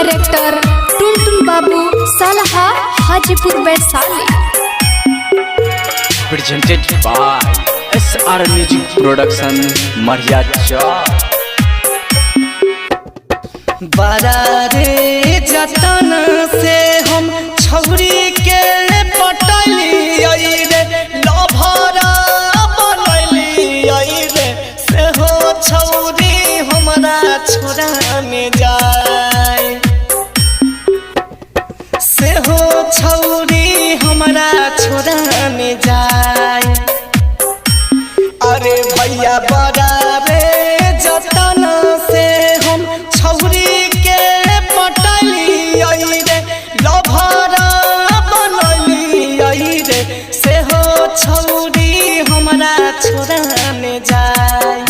Director Tuntun Babu Salha Hajipur Vaishali. Presented by SR Music Production Maria Chowk। बड़ा रे जतन से हम छौरी के पटली रे लभरा बनली रे से हो छौरी हमरा छोरा में जाए से हो छौरी हमरा छोरा में जाए। अरे भैया बड़ा रे जतन से हम छौरी के पटली रे लभरा बनली रे से हो छौरी हमरा छोरा में जाए।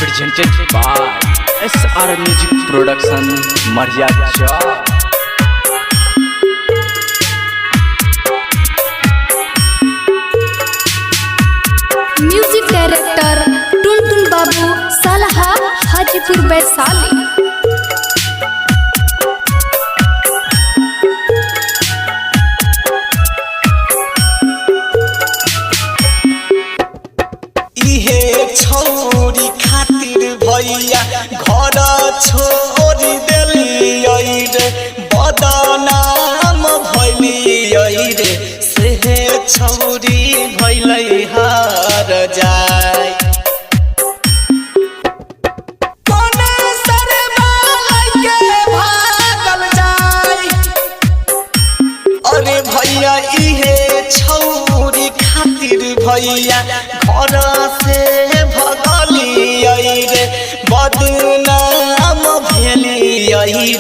Presented by SR Music Production Maria Chowk। Music director Tuntun Babu Salha Hajipur Vaishali. इहे छौरी खातिर भैया घर छोड़ी देली रे बदनाम भैली रे से छौरी भैलै हार जाए। अरे भैया इहे छौरी खातिर भैया घर से भगली रे बदनाम भेली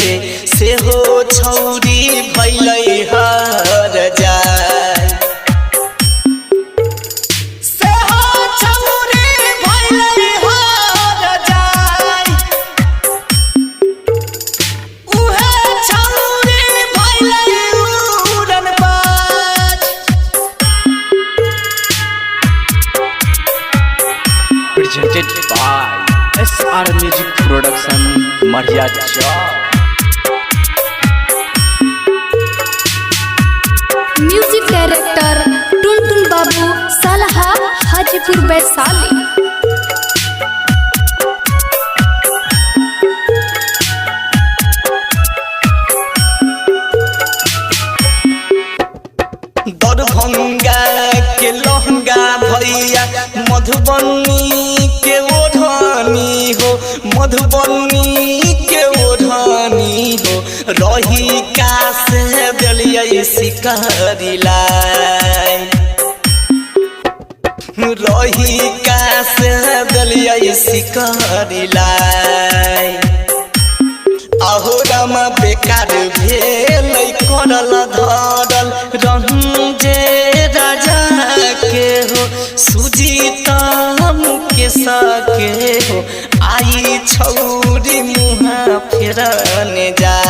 रे से हो छौरी भैलै हार जाए। से हो छौरी भैलै हार जाए। उहे छौरी भैलै उड़न बाज। Presented by SR Music Production Maria Chowk। Music director Tuntun Babu Salha Hajipur Vaishali. Darbhanga के लहंगा भैया मधुबनी के ओढ़नी हो मधुबनी के ओढ़नी हो रही का से देलियै शिकारी लाई रही का से देलियै शिकारी लाई। अहो रामा बेकार भेल करल धरल रंजे राजा के हो सुजीता मुके सके हो आई छौरी मुहा फेरने जा।